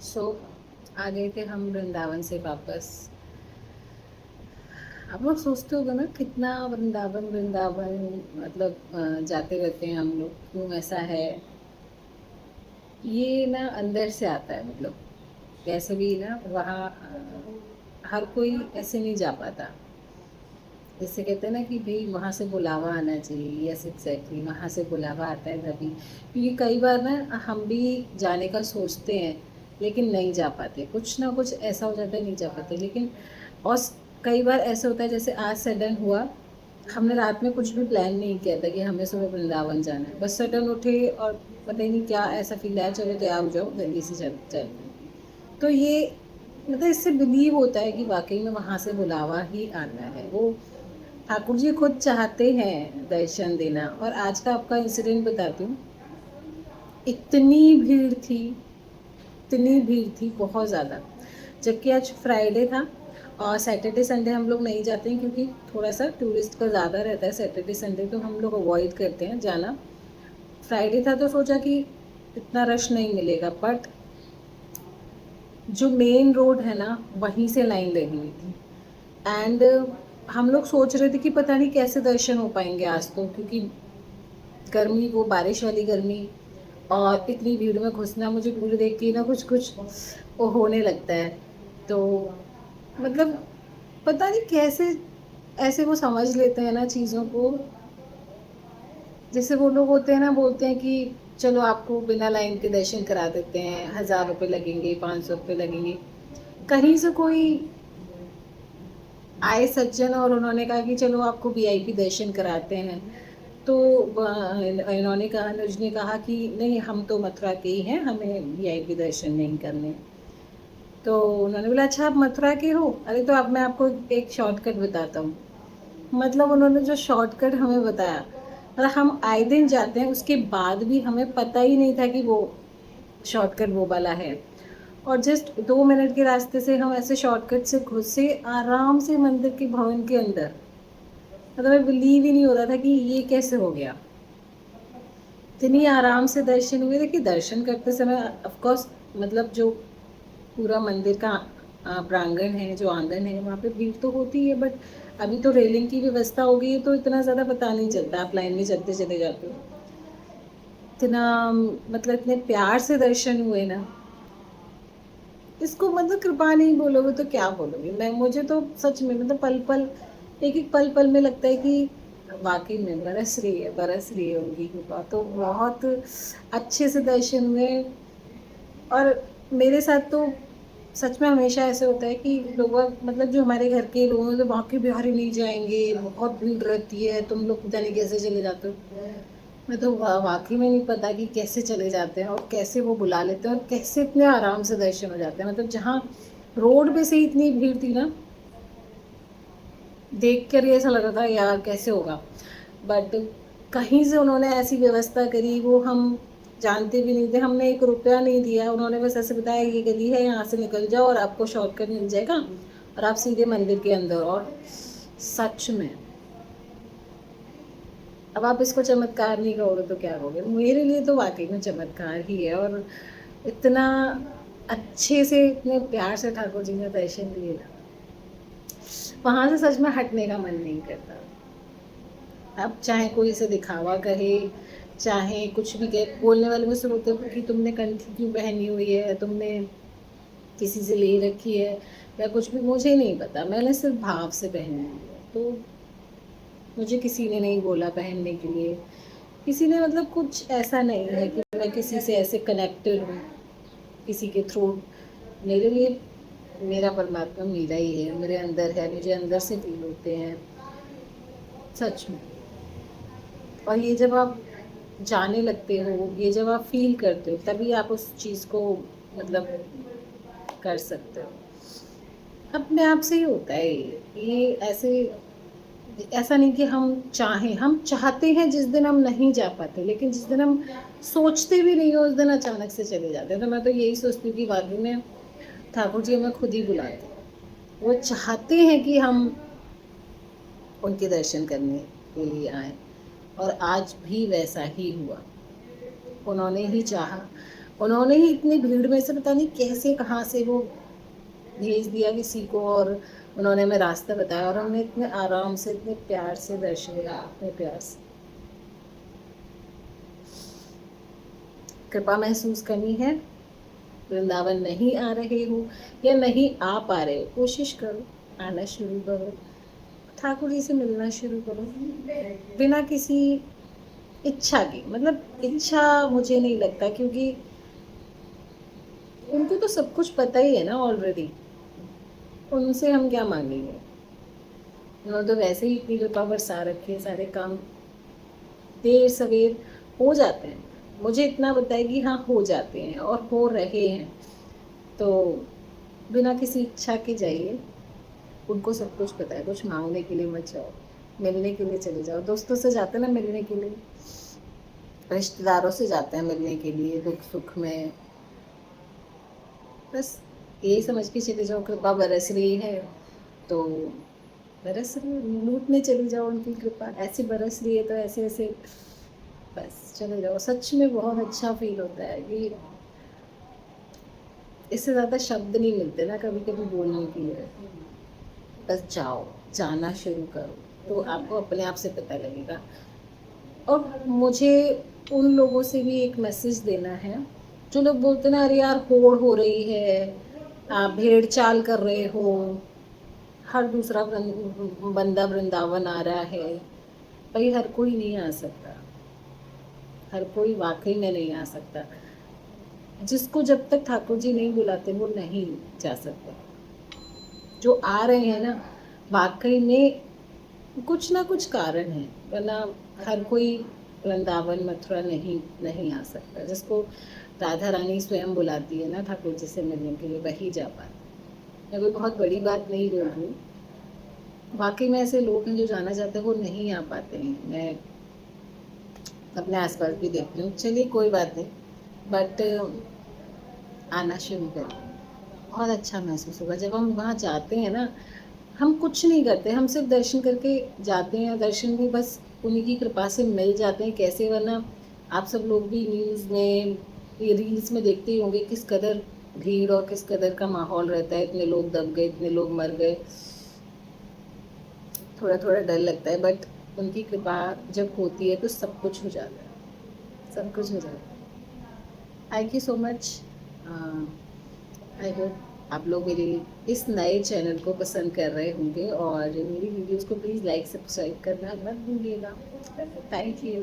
सो आ गए थे हम वृंदावन से वापस। आप लोग सोचते होगे ना कितना वृंदावन वृंदावन मतलब जाते रहते हैं हम लोग, क्यों ऐसा है। ये ना अंदर से आता है, मतलब वैसे भी ना वहाँ हर कोई ऐसे नहीं जा पाता। जैसे कहते हैं ना कि भाई वहाँ से बुलावा आना चाहिए, यस एग्जैक्टली वहाँ से बुलावा आता है तभी। क्योंकि कई बार ना हम भी जाने का सोचते हैं लेकिन नहीं जा पाते, कुछ ना कुछ ऐसा हो जाता है नहीं जा पाते। लेकिन और कई बार ऐसा होता है जैसे आज सडन हुआ, हमने रात में कुछ भी प्लान नहीं किया था कि हमें सुबह वृंदावन जाना है, बस सडन उठे और पता ही नहीं क्या ऐसा फील आया, चलो तैयार हो जाओ जल्दी से चलते हैं। तो ये मतलब इससे बिलीव होता है कि वाकई में वहाँ से बुलावा ही आना है। वो ठाकुर जी खुद चाहते हैं दर्शन देना। और आज का आपका इंसिडेंट बताती हूँ। इतनी भीड़ थी, इतनी भीड़ थी बहुत ज़्यादा। जबकि आज फ्राइडे था और सैटरडे संडे हम लोग नहीं जाते हैं क्योंकि थोड़ा सा टूरिस्ट का ज़्यादा रहता है सैटरडे संडे, तो हम लोग अवॉइड करते हैं जाना। फ्राइडे था तो सोचा कि इतना रश नहीं मिलेगा, बट जो मेन रोड है ना वहीं से लाइन लगी हुई थी। एंड हम लोग सोच रहे थे कि पता नहीं कैसे दर्शन हो पाएंगे आज तो, क्योंकि गर्मी, वो बारिश वाली गर्मी और इतनी भीड़ में घुसना, मुझे भीड़ देख के ना कुछ कुछ वो होने लगता है। तो मतलब पता नहीं कैसे ऐसे वो समझ लेते हैं ना चीज़ों को। जैसे वो लोग होते हैं ना, बोलते हैं कि चलो आपको बिना लाइन के दर्शन करा देते हैं, 1000 रुपये लगेंगे, 500 रुपये लगेंगे। कहीं से कोई आए सज्जन और उन्होंने कहा कि चलो आपको वीआईपी दर्शन कराते हैं। तो इन्होंने कहा, अनुज ने कहा कि नहीं हम तो मथुरा के ही हैं, हमें वीआईपी दर्शन नहीं करने। तो उन्होंने बोला अच्छा आप मथुरा के हो, अरे तो अब मैं आपको एक शॉर्टकट बताता हूँ। मतलब उन्होंने जो शॉर्टकट हमें बताया, मतलब हम आए दिन जाते हैं उसके बाद भी हमें पता ही नहीं था कि वो शॉर्टकट वो वाला है। और जस्ट 2 मिनट के रास्ते से हम ऐसे शॉर्टकट से घुसे आराम से मंदिर के भवन के अंदर। मतलब मैं बिलीव ही नहीं हो रहा था कि ये कैसे हो गया। इतनी आराम से दर्शन हुए। देखिए दर्शन करते समय ऑफ कोर्स मतलब जो पूरा मंदिर का प्रांगण है, जो आंगन है, वहाँ पे भीड़ तो होती है, बट अभी तो रेलिंग की व्यवस्था हो गई है तो इतना ज़्यादा पता नहीं चलता, आप लाइन में चलते चले जाते हो। इतना मतलब इतने प्यार से दर्शन हुए ना, इसको मतलब कृपा नहीं बोलोगे तो क्या बोलोगे। मैं मुझे तो सच में मतलब पल पल, एक एक पल पल में लगता है कि वाकई में बरस रही है उनकी कृपा। तो बहुत अच्छे से दर्शन हुए। और मेरे साथ तो सच में हमेशा ऐसे होता है कि लोग मतलब जो हमारे घर के लोग हैं तो बाकी बिहारी नहीं जाएंगे, बहुत भीड़ रहती है, तुम लोग पता नहीं कैसे चले जाते हो। मैं तो वाकई में नहीं पता कि कैसे चले जाते हैं और कैसे वो बुला लेते हैं और कैसे इतने आराम से दर्शन हो जाते हैं। मतलब जहाँ रोड पे से ही इतनी भीड़ थी ना, देख कर ही ऐसा लग रहा था यार कैसे होगा। बट कहीं से उन्होंने ऐसी व्यवस्था करी, वो हम जानते भी नहीं थे, हमने 1 रुपया नहीं दिया। उन्होंने बस ऐसे बताया ये गली है, यहाँ से निकल जाओ और आपको शॉर्टकट मिल जाएगा और आप सीधे मंदिर के अंदर। और सच में अब आप इसको चमत्कार नहीं कहोगे तो क्या कहोगे। मेरे लिए तो वाकई में चमत्कार ही है। और इतना अच्छे से इतने प्यार से ठाकुर जी ने दर्शन दिए ना, वहाँ से सच में हटने का मन नहीं करता। अब चाहे कोई इसे दिखावा करे, चाहे कुछ भी कहे, बोलने वाले मुझसे बोलते हैं कि तुमने कंठी क्यों पहनी हुई है, तुमने किसी से ले रखी है या कुछ भी, मुझे नहीं पता, मैंने सिर्फ भाव से पहनी हुई है। तो मुझे किसी ने नहीं बोला पहनने के लिए, किसी ने मतलब कुछ ऐसा नहीं है कि मैं किसी से ऐसे कनेक्टेड हूँ किसी के थ्रू। मेरे लिए मेरा परमात्मा मेरा ही है, मेरे अंदर है, मुझे अंदर से फील होते हैं सच में। और ये जब आप जाने लगते हो, ये जब आप फील करते हो, तभी आप उस चीज़ को मतलब कर सकते हो। अपने आप से ही होता है ये ऐसे। ऐसा नहीं कि हम चाहें, हम चाहते हैं जिस दिन हम नहीं जा पाते, लेकिन जिस दिन हम सोचते भी नहीं हो उस दिन अचानक से चले जाते हैं। तो मैं तो यही सोचती हूँ कि वाकई में ठाकुर जी हमें खुद ही बुलाते हैं। वो चाहते हैं कि हम उनके दर्शन करने के लिए आए। और आज भी वैसा ही हुआ, उन्होंने ही चाहा। उन्होंने ही इतनी भीड़ में से पता नहीं कैसे कहाँ से वो भेज दिया किसी को, और उन्होंने हमें रास्ता बताया, और हमने इतने आराम से इतने प्यार से दर्शन किया, इतने प्यार से। कृपा महसूस करनी है, वृंदावन नहीं आ रहे हो या नहीं आ पा रहे हो, कोशिश करो, आना शुरू करो, ठाकुर जी से मिलना शुरू करो, बिना किसी इच्छा की। मतलब इच्छा मुझे नहीं लगता, क्योंकि उनको तो सब कुछ पता ही है ना ऑलरेडी, उनसे हम क्या मांगेंगे। उन्होंने तो वैसे ही इतनी कृपा बरसा रखी है, सारे काम देर सवेर हो जाते हैं। मुझे इतना बताया कि हाँ हो जाते हैं और हो रहे हैं। तो बिना किसी इच्छा के जाइए, उनको सब कुछ पता है। कुछ मांगने के लिए मत जाओ, मिलने के लिए चले जाओ। दोस्तों से जाते हैं ना मिलने के लिए, रिश्तेदारों से जाते हैं मिलने के लिए दुख सुख में, बस यही समझ के चले जाओ कृपा बरस रही है तो बरस रही है, लूटने चली जाओ उनकी कृपा, ऐसे बरस रही है तो ऐसे ऐसे बस चले जाओ। सच में बहुत अच्छा फील होता है कि इससे ज़्यादा शब्द नहीं मिलते ना कभी कभी बोलने के लिए। बस जाओ, जाना शुरू करो, तो आपको अपने आप से पता लगेगा। और मुझे उन लोगों से भी एक मैसेज देना है जो लोग बोलते ना अरे यार होड़ हो रही है, आप भेड़ चाल कर रहे हो, हर दूसरा बंदा वृंदावन आ रहा है। भाई हर कोई नहीं आ सकता, हर कोई वाकई में नहीं आ सकता। जिसको जब तक ठाकुर जी नहीं बुलाते वो नहीं जा सकता। जो आ रहे हैं ना, वाकई में कुछ ना कुछ कारण है, वरना हर कोई वृंदावन मथुरा नहीं नहीं आ सकता। जिसको राधा रानी स्वयं बुलाती है ना ठाकुर जी से मिलने के लिए, वही जा पाता। मैं कोई बहुत बड़ी बात नहीं बोल रही हूँ, वाकई में ऐसे लोग हैं जो जाना चाहते हैं वो नहीं आ पाते हैं। मैं अपने आसपास भी देखती हूँ। चलिए कोई बात नहीं, बट आना शुरू करें, बहुत अच्छा महसूस होगा जब हम वहाँ जाते हैं ना। हम कुछ नहीं करते, हम सिर्फ दर्शन करके जाते हैं। दर्शन भी बस उन्हीं की कृपा से मिल जाते हैं। कैसे, वरना आप सब लोग भी न्यूज़ में, ये रील्स में देखते ही होंगे किस कदर भीड़ और किस कदर का माहौल रहता है। इतने लोग दब गए, इतने लोग मर गए, थोड़ा थोड़ा डर लगता है। बट उनकी कृपा जब होती है तो सब कुछ हो जाता है, सब कुछ हो जाता है। Thank you so much. I hope आप लोग मेरे इस नए चैनल को पसंद कर रहे होंगे, और मेरी वीडियोस को प्लीज़ लाइक सब्सक्राइब करना मत भूलिएगा। Thank you.